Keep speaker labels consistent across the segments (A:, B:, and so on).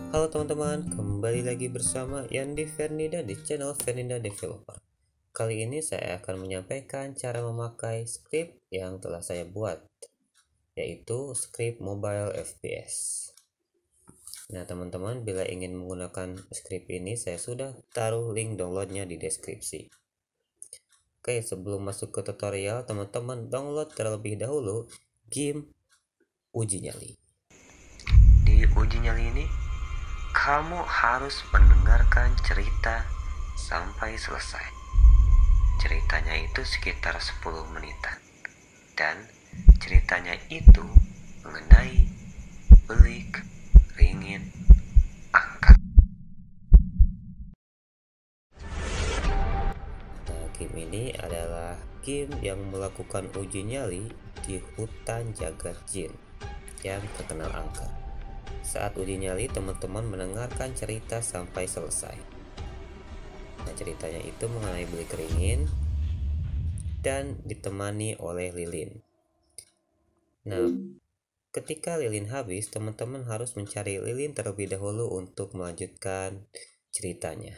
A: Halo teman-teman, kembali lagi bersama Yandi Fernida di channel Fernida Developer. Kali ini saya akan menyampaikan cara memakai script yang telah saya buat, yaitu script mobile FPS. Nah teman-teman, bila ingin menggunakan script ini, saya sudah taruh link downloadnya di deskripsi. Oke, sebelum masuk ke tutorial, teman-teman download terlebih dahulu game Uji Nyali. Di Uji Nyali ini, kamu harus mendengarkan cerita sampai selesai. Ceritanya itu sekitar 10 menitan. Dan ceritanya itu mengenai belik, ringin, angka. Nah, game ini adalah game yang melakukan uji nyali di hutan jagat jin yang terkenal angker. Saat uji nyali, teman-teman mendengarkan cerita sampai selesai. Nah, ceritanya itu mengenai belik ringin dan ditemani oleh lilin. Nah, ketika lilin habis, teman-teman harus mencari lilin terlebih dahulu untuk melanjutkan ceritanya.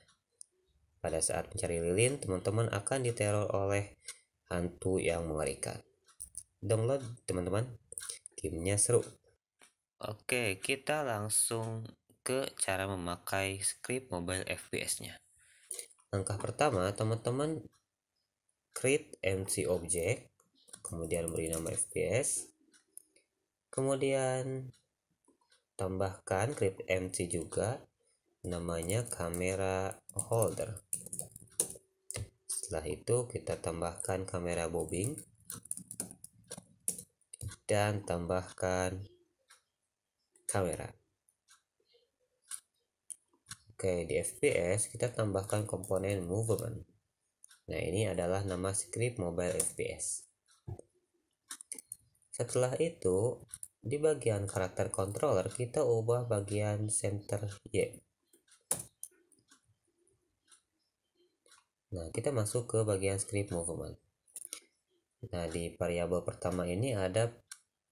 A: Pada saat mencari lilin, teman-teman akan diteror oleh hantu yang mengerikan. Download teman-teman, gamenya seru. Oke, kita langsung ke cara memakai script mobile FPS-nya. Langkah pertama, teman-teman create MC object, kemudian beri nama FPS, kemudian tambahkan script MC juga, namanya kamera holder. Setelah itu kita tambahkan kamera bobbing dan tambahkan kamera. Oke, di FPS kita tambahkan komponen movement. Nah, ini adalah nama script mobile FPS. Setelah itu, di bagian karakter controller kita ubah bagian center Y. Nah, kita masuk ke bagian script movement. Nah, di variabel pertama ini ada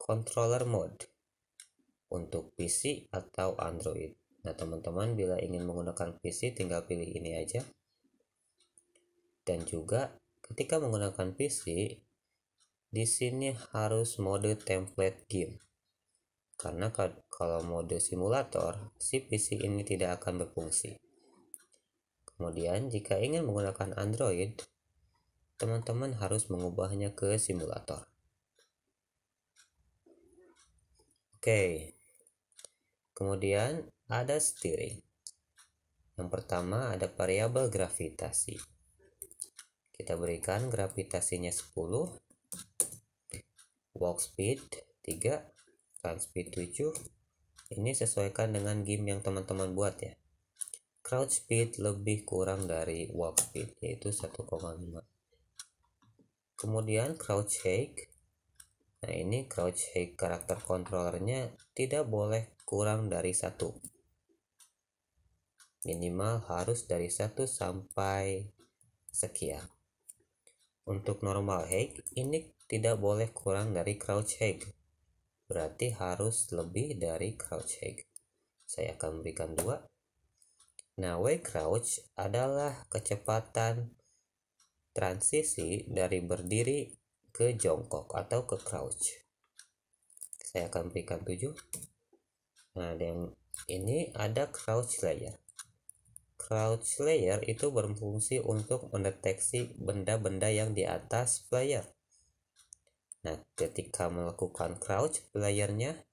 A: controller mode untuk PC atau Android. Nah, teman-teman bila ingin menggunakan PC tinggal pilih ini aja. Dan juga ketika menggunakan PC, di sini harus mode template game. Karena kalau mode simulator, si PC ini tidak akan berfungsi. Kemudian jika ingin menggunakan Android, teman-teman harus mengubahnya ke simulator. Oke. Kemudian ada steering. Yang pertama ada variabel gravitasi. Kita berikan gravitasinya 10, walk speed 3, run speed 7. Ini sesuaikan dengan game yang teman-teman buat ya. Crouch speed lebih kurang dari walk speed, yaitu 1,5. Kemudian crouch shake. Nah, ini crouch shake karakter controllernya tidak boleh kurang dari 1. Minimal harus dari 1 sampai sekian. Untuk normal hake, ini tidak boleh kurang dari crouch hake. Berarti harus lebih dari crouch hake. Saya akan berikan 2. Nah, W crouch adalah kecepatan transisi dari berdiri ke jongkok atau ke crouch. Saya akan berikan 7. Nah, yang ini ada crouch layer. Crouch layer itu berfungsi untuk mendeteksi benda-benda yang di atas player. Nah, ketika melakukan crouch playernya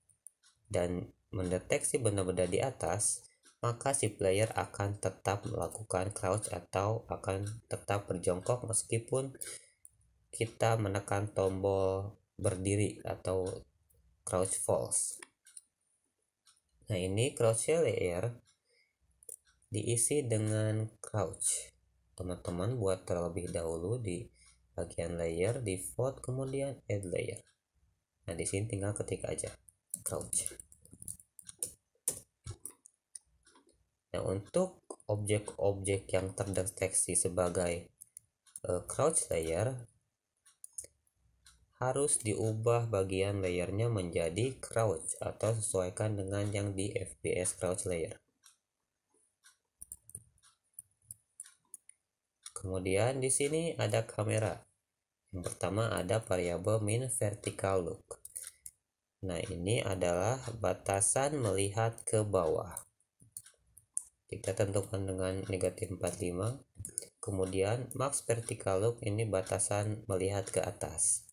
A: dan mendeteksi benda-benda di atas, maka si player akan tetap melakukan crouch atau akan tetap berjongkok meskipun kita menekan tombol berdiri atau crouch false. Nah, ini crouch layer diisi dengan crouch. Teman-teman buat terlebih dahulu di bagian layer, default, kemudian add layer. Nah, di sini tinggal ketik aja crouch. Nah, untuk objek-objek yang terdeteksi sebagai crouch layer harus diubah bagian layernya menjadi crouch atau sesuaikan dengan yang di FPS crouch layer. Kemudian di sini ada kamera. Yang pertama ada variabel min vertical look. Nah, ini adalah batasan melihat ke bawah. Kita tentukan dengan negatif 45. Kemudian max vertical look, ini batasan melihat ke atas,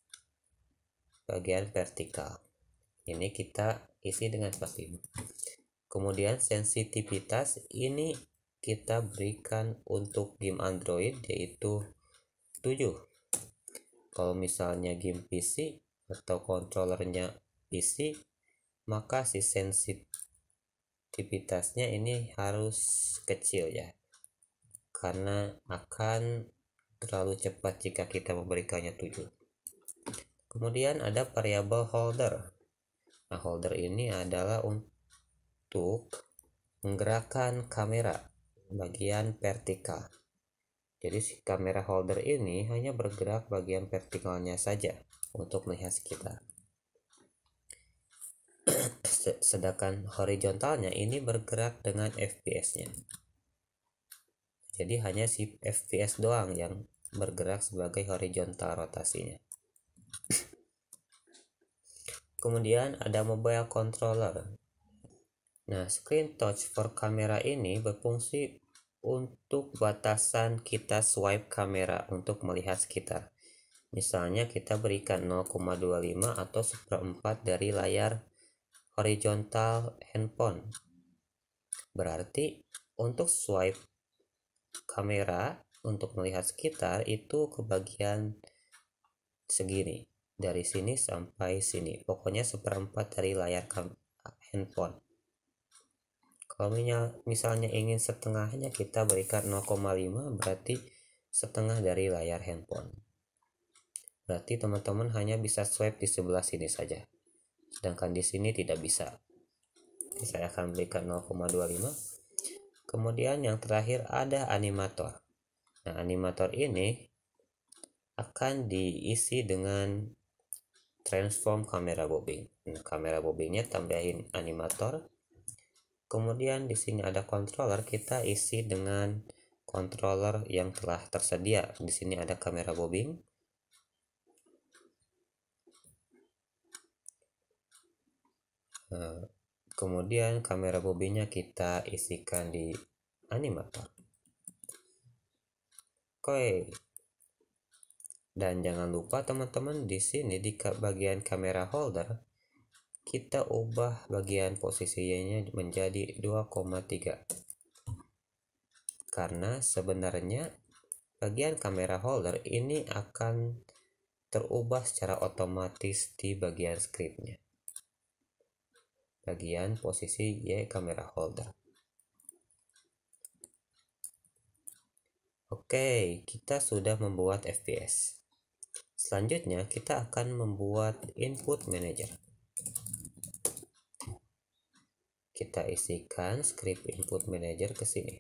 A: bagian vertikal. Ini kita isi dengan 45. Kemudian sensitivitas ini kita berikan untuk game Android yaitu 7. Kalau misalnya game PC atau kontrolernya PC, maka si sensitivitasnya ini harus kecil ya, karena akan terlalu cepat jika kita memberikannya 7. Kemudian ada variabel holder. Nah, holder ini adalah untuk menggerakkan kamera bagian vertikal. Jadi si kamera holder ini hanya bergerak bagian vertikalnya saja untuk melihat sekitar. Sedangkan horizontalnya ini bergerak dengan FPS-nya. Jadi hanya si FPS doang yang bergerak sebagai horizontal rotasinya. Kemudian ada mobile controller. Nah, screen touch for kamera ini berfungsi untuk batasan kita swipe kamera untuk melihat sekitar. Misalnya kita berikan 0,25 atau 1/4 dari layar horizontal handphone. Berarti untuk swipe kamera untuk melihat sekitar itu ke bagian segini, dari sini sampai sini, pokoknya 1/4 dari layar handphone. Kalau misalnya ingin setengahnya, kita berikan 0,5, berarti setengah dari layar handphone. Berarti teman-teman hanya bisa swipe di sebelah sini saja, sedangkan di sini tidak bisa. Jadi saya akan berikan 0,25. Kemudian yang terakhir ada animator. Nah, animator ini akan diisi dengan transform kamera bobbing. Nah, kamera bobbingnya tambahin animator. Kemudian di sini ada controller, kita isi dengan controller yang telah tersedia. Di sini ada kamera bobbing. Nah, kemudian kamera bobbingnya kita isikan di animator. Oke. Dan jangan lupa teman-teman, di sini di bagian kamera holder kita ubah bagian posisinya menjadi 2,3. Karena sebenarnya bagian kamera holder ini akan terubah secara otomatis di bagian scriptnya, bagian posisi Y kamera holder. Oke, kita sudah membuat FPS. Selanjutnya kita akan membuat input manager. Kita isikan script input manager ke sini.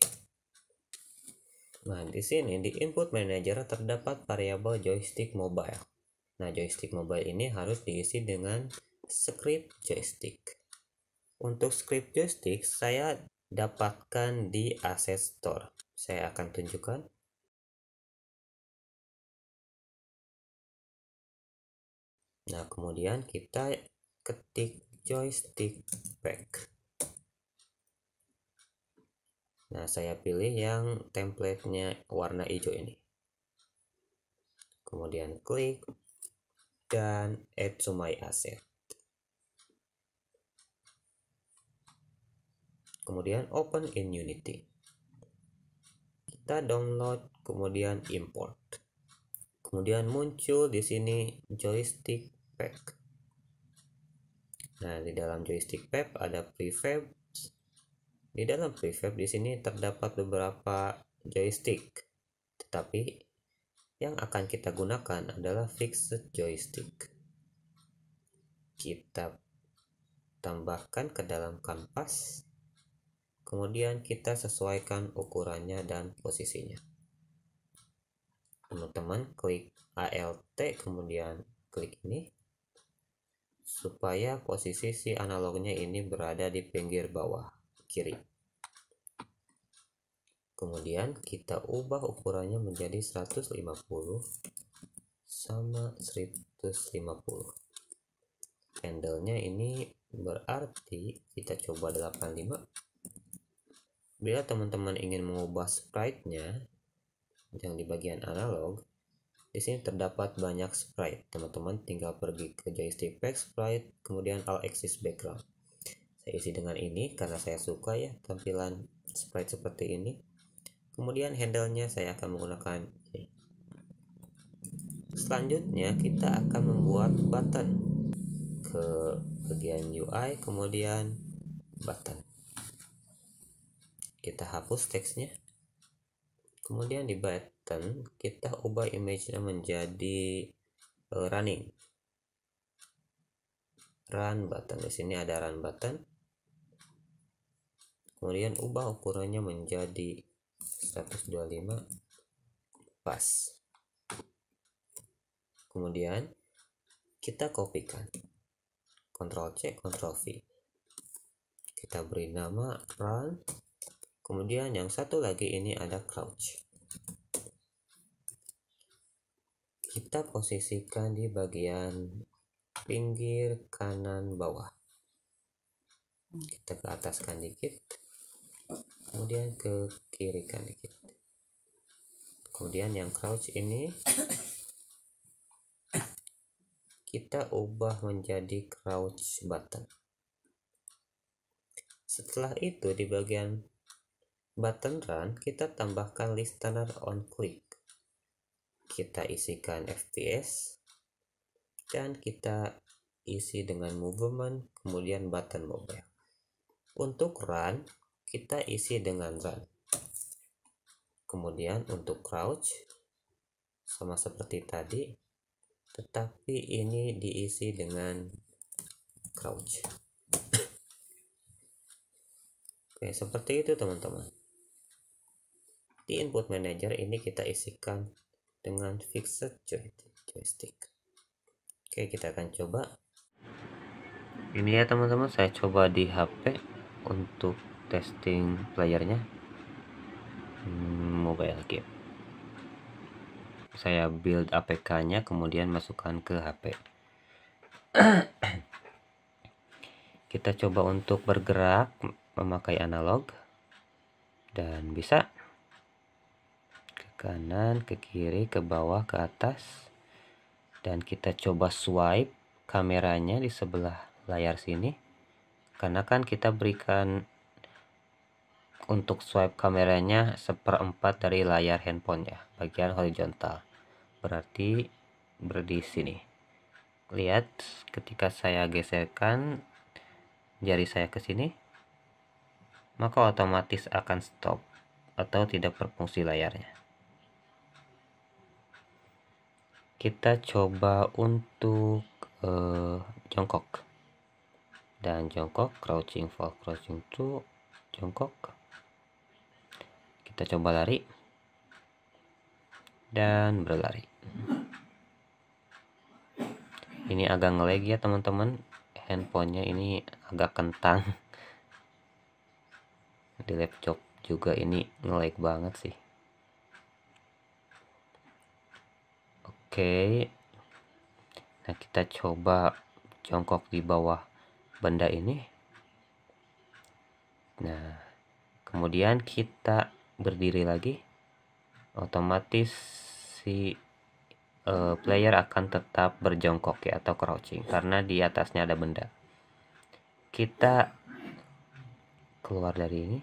A: Nah, di sini di input manager terdapat variabel joystick mobile. Nah, joystick mobile ini harus diisi dengan script joystick. Untuk script joystick saya dapatkan di asset store. Saya akan tunjukkan. Nah, kemudian kita ketik joystick pack. Nah, saya pilih yang templatenya warna hijau ini. Kemudian klik dan add to my asset. Kemudian open in Unity. Kita download, kemudian import. Kemudian muncul di sini joystick pack. Nah, di dalam joystick pack ada prefab. Di dalam prefab di sini terdapat beberapa joystick, tetapi yang akan kita gunakan adalah fixed joystick. Kita tambahkan ke dalam kanvas, kemudian kita sesuaikan ukurannya dan posisinya. Teman-teman klik Alt, kemudian klik ini supaya posisi si analognya ini berada di pinggir bawah kiri. Kemudian kita ubah ukurannya menjadi 150 sama 150. Handle-nya ini berarti kita coba 85. Bila teman-teman ingin mengubah sprite-nya yang di bagian analog, di sini terdapat banyak sprite. Teman-teman tinggal pergi ke joystick back sprite, kemudian all axis background. Saya isi dengan ini karena saya suka ya tampilan sprite seperti ini. Kemudian handle-nya saya akan menggunakan ini. Selanjutnya kita akan membuat button ke bagian UI, kemudian button. Kita hapus teksnya. Kemudian di button kita ubah image-nya menjadi running. Run button. Di sini ada run button. Kemudian ubah ukurannya menjadi 125 pas. Kemudian kita kopikan. Ctrl C, Ctrl V. Kita beri nama run. Kemudian yang satu lagi ini ada crouch. Kita posisikan di bagian pinggir kanan bawah. Kita ke ataskan dikit. Kemudian ke kiri kan dikit. Kemudian yang crouch ini kita ubah menjadi crouch button. Setelah itu di bagian button run kita tambahkan listener on click. Kita isikan FPS dan kita isi dengan movement, kemudian button mobile. Untuk run kita isi dengan run. Kemudian untuk crouch sama seperti tadi, tetapi ini diisi dengan crouch. Oke, seperti itu teman-teman. Di input manager ini kita isikan dengan fixed joystick. Oke, kita akan coba. Ini ya teman-teman, saya coba di HP untuk testing playernya. Mobile game. Saya build APK-nya, kemudian masukkan ke HP. Kita coba untuk bergerak memakai analog dan bisa ke kanan, ke kiri, ke bawah, ke atas, dan kita coba swipe kameranya di sebelah layar sini karena kan kita berikan untuk swipe kameranya 1/4 dari layar handphonenya bagian horizontal, berarti berdiri sini. Lihat ketika saya geserkan jari saya ke sini, maka otomatis akan stop atau tidak berfungsi layarnya. Kita coba untuk jongkok dan jongkok, crouching fall, crouching to, jongkok. Kita coba lari dan berlari. Ini agak nge-lag ya teman-teman, handphonenya ini agak kentang. Di laptop juga ini nge-lag banget sih. Oke, nah kita coba jongkok di bawah benda ini. Nah, kemudian kita berdiri lagi, otomatis si player akan tetap berjongkok ya, atau crouching, karena di atasnya ada benda. Kita keluar dari ini.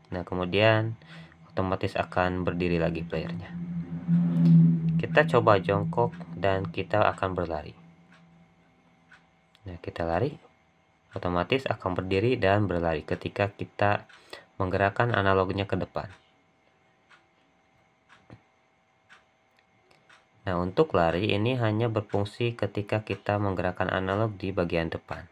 A: Nah, kemudian otomatis akan berdiri lagi playernya. Kita coba jongkok dan kita akan berlari. Nah, kita lari, otomatis akan berdiri dan berlari ketika kita menggerakkan analognya ke depan. Nah, untuk lari ini hanya berfungsi ketika kita menggerakkan analog di bagian depan.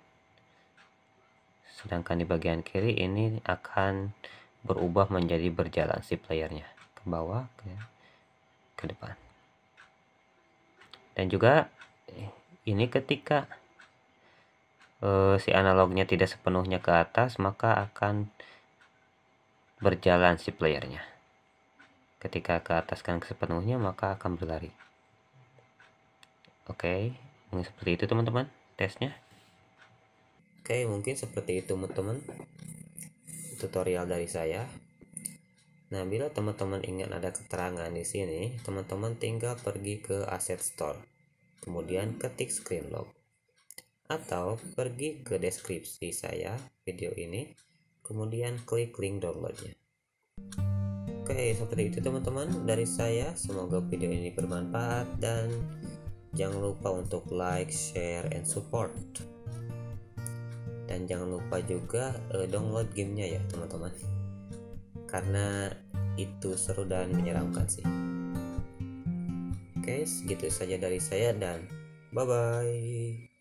A: Sedangkan di bagian kiri ini akan berubah menjadi berjalan si playernya ke bawah, ke depan. Dan juga ini ketika si analognya tidak sepenuhnya ke atas, maka akan berjalan si playernya. Ketika ke atas kanan sepenuhnya maka akan berlari. Oke, mungkin seperti itu teman-teman tesnya. Oke, mungkin seperti itu teman-teman tutorial dari saya. Nah, bila teman-teman ingin ada keterangan di sini, teman-teman tinggal pergi ke Asset Store, kemudian ketik screen lock, atau pergi ke deskripsi saya video ini, kemudian klik link downloadnya. Oke, seperti itu teman-teman dari saya. Semoga video ini bermanfaat dan jangan lupa untuk like, share, and support. Dan jangan lupa juga download gamenya ya teman-teman, karena itu seru dan menyeramkan sih. Oke, segitu saja dari saya dan bye-bye.